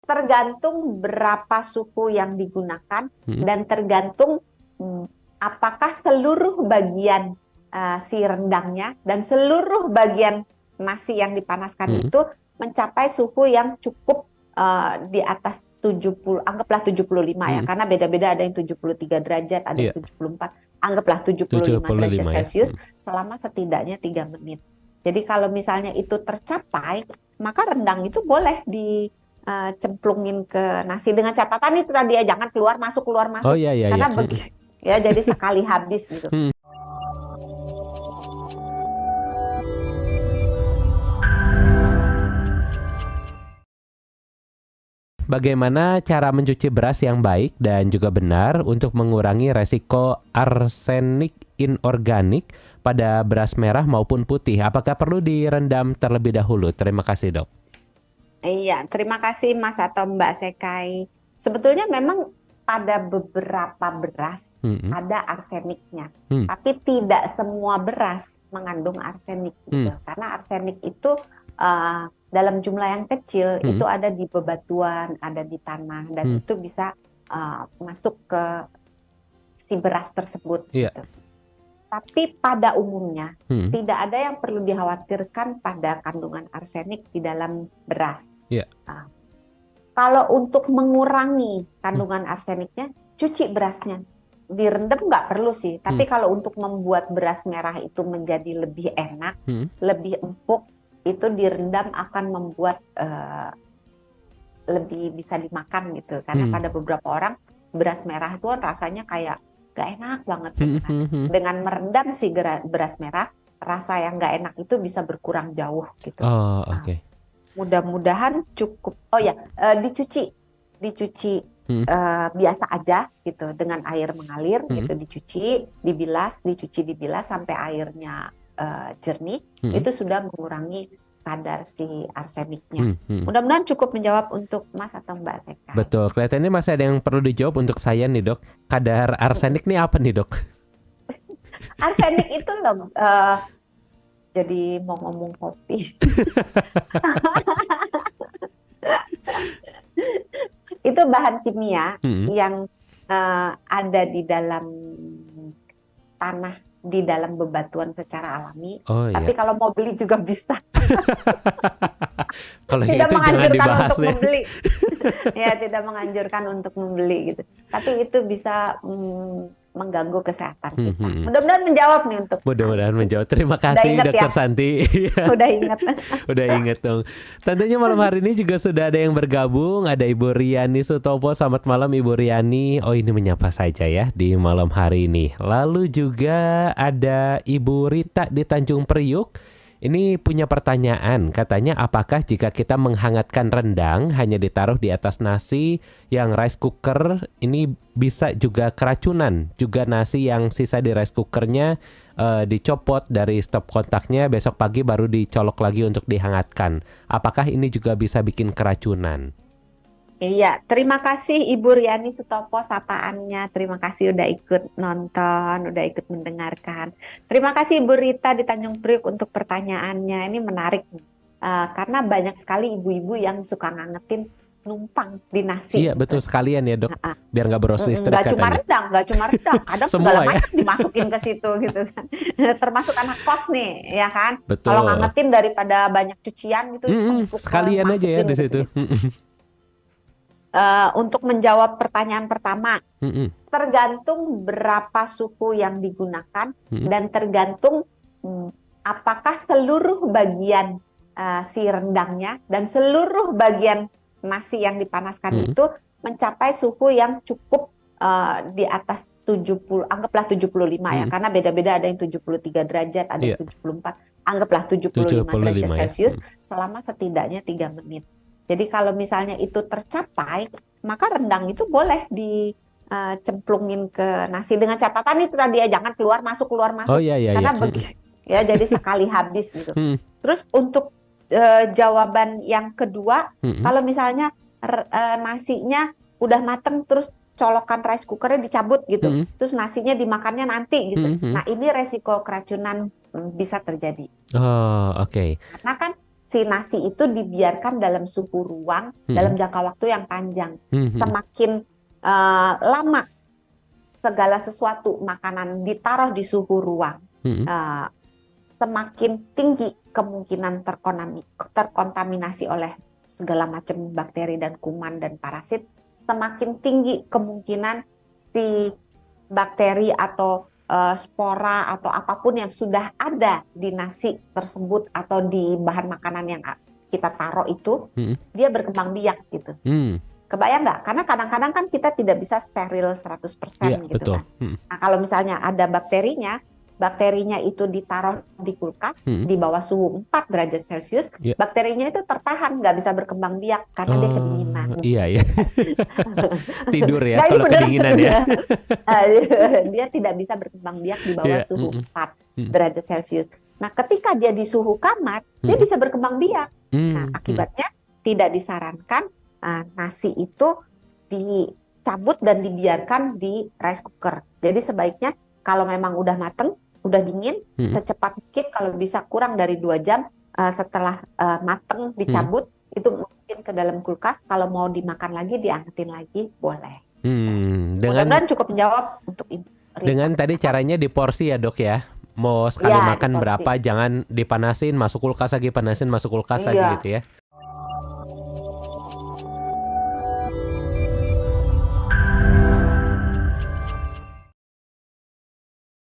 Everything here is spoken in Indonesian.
Tergantung berapa suhu yang digunakan Hmm. dan tergantung apakah seluruh bagian si rendangnya dan seluruh bagian nasi yang dipanaskan Hmm. itu mencapai suhu yang cukup di atas 70, anggaplah 75 ya, Hmm. karena beda-beda, ada yang 73 derajat, ada yang Iya, 74, anggaplah 75 derajat 75 ya. Celcius selama setidaknya 3 menit. Jadi kalau misalnya itu tercapai, maka rendang itu boleh cemplungin ke nasi dengan catatan itu tadi ya, jangan keluar Oh masuk iya iya iya. karena ya jadi sekali habis gitu. Hmm. Bagaimana cara mencuci beras yang baik dan juga benar untuk mengurangi resiko arsenik inorganik pada beras merah maupun putih? Apakah perlu direndam terlebih dahulu? Terima kasih, Dok. Iya, terima kasih Mas atau Mbak Sekai. Sebetulnya memang pada beberapa beras Hmm. ada arseniknya, Hmm. tapi tidak semua beras mengandung arsenik Hmm. gitu. Karena arsenik itu dalam jumlah yang kecil Hmm. itu ada di bebatuan, ada di tanah, dan Hmm. itu bisa masuk ke si beras tersebut Iya. gitu. Tapi pada umumnya Hmm. tidak ada yang perlu dikhawatirkan pada kandungan arsenik di dalam beras. Iya. Nah, kalau untuk mengurangi kandungan arseniknya, cuci berasnya. Direndam nggak perlu sih, tapi kalau untuk membuat beras merah itu menjadi lebih enak, lebih empuk, itu direndam akan membuat lebih bisa dimakan gitu. Karena pada beberapa orang beras merah itu kan rasanya kayak gak enak banget gitu kan. Dengan merendam si beras merah, rasa yang gak enak itu bisa berkurang jauh gitu. Oh, oke. Mudah-mudahan cukup. Oh ya, dicuci biasa aja gitu dengan air mengalir gitu, dicuci dibilas sampai airnya jernih, itu sudah mengurangi kadar si arseniknya. Mudah-mudahan cukup menjawab untuk Mas atau Mbak Sekai. Betul, kelihatannya masih ada yang perlu dijawab untuk saya nih, Dok. Kadar arsenik nih apa nih, Dok? Arsenik itu loh, jadi mau ngomong kopi. Itu bahan kimia yang ada di dalam tanah, di dalam bebatuan secara alami. Oh, tapi iya. kalau mau beli juga bisa. Kalau Tidak itu jangan menganjurkan dibahas untuk ya. membeli. Ya, tidak menganjurkan untuk membeli gitu. Tapi itu bisa mengganggu kesehatan kita. Mudah-mudahan menjawab nih untuk Mudah-mudahan menjawab. Terima kasih inget Dokter ya? Santi. Udah ingat. Udah inget dong. Tentunya malam hari ini juga sudah ada yang bergabung. Ada Ibu Riani Sutopo. Selamat malam Ibu Riani. Oh, ini menyapa saja ya di malam hari ini. Lalu juga ada Ibu Rita di Tanjung Priuk. Ini punya pertanyaan, katanya apakah jika kita menghangatkan rendang hanya ditaruh di atas nasi yang rice cooker, ini bisa juga keracunan? Juga nasi yang sisa di rice cookernya dicopot dari stop kontaknya, besok pagi baru dicolok lagi untuk dihangatkan. Apakah ini juga bisa bikin keracunan? Iya, terima kasih Ibu Riani Sutopo sapaannya. Terima kasih udah ikut nonton, udah ikut mendengarkan. Terima kasih Ibu Rita di Tanjung Priuk untuk pertanyaannya. Ini menarik karena banyak sekali ibu-ibu yang suka ngangetin numpang di nasi. Iya, betul sekalian ya, Dok. Biar nggak boros listrik Nggak cuma katanya. rendang, kadang segala Semua ya. macam dimasukin ke situ gitu kan. Termasuk anak kos nih, ya kan. Betul. Kalau ngangetin daripada banyak cucian gitu, sekalian aja ya di situ. Untuk menjawab pertanyaan pertama, tergantung berapa suhu yang digunakan dan tergantung apakah seluruh bagian si rendangnya dan seluruh bagian nasi yang dipanaskan itu mencapai suhu yang cukup di atas 70, anggaplah 75 ya, karena beda-beda, ada yang 73 derajat, ada yang 74, anggaplah 75 derajat Celcius selama setidaknya 3 menit. Jadi kalau misalnya itu tercapai, maka rendang itu boleh dicemplungin ke nasi dengan catatan itu tadi ya, jangan keluar masuk Oh iya iya. karena ya jadi sekali habis gitu. Terus untuk jawaban yang kedua, kalau misalnya nasinya udah mateng terus colokan rice cookernya dicabut gitu, terus nasinya dimakannya nanti gitu. Nah, ini resiko keracunan bisa terjadi. Oh, oke. Karena kan si nasi itu dibiarkan dalam suhu ruang dalam jangka waktu yang panjang. Semakin lama segala sesuatu makanan ditaruh di suhu ruang, semakin tinggi kemungkinan terkontaminasi oleh segala macam bakteri dan kuman dan parasit, semakin tinggi kemungkinan si bakteri atau spora atau apapun yang sudah ada di nasi tersebut atau di bahan makanan yang kita taruh itu, dia berkembang biak gitu. Kebayang nggak? Karena kadang-kadang kan kita tidak bisa steril 100% gitu betul. kan. Nah, kalau misalnya ada bakterinya itu ditaruh di kulkas di bawah suhu 4 derajat Celcius, bakterinya itu tertahan, nggak bisa berkembang biak karena dia kedinginan. Iya. Tidur ya, kalau kedinginan ya. Dia tidak bisa berkembang biak di bawah suhu 4 derajat Celcius. Nah, ketika dia di suhu kamar, dia bisa berkembang biak. Nah, akibatnya tidak disarankan nasi itu dicabut dan dibiarkan di rice cooker. Jadi sebaiknya kalau memang udah mateng, udah dingin, secepat mungkin, kalau bisa kurang dari 2 jam setelah mateng dicabut, itu mungkin ke dalam kulkas. Kalau mau dimakan lagi, diangetin lagi, boleh. Mudah-mudahan cukup menjawab untuk dengan tadi caranya di porsi ya dok ya. Mau sekali makan berapa, jangan dipanasin, masuk kulkas lagi, panasin, masuk kulkas lagi gitu ya.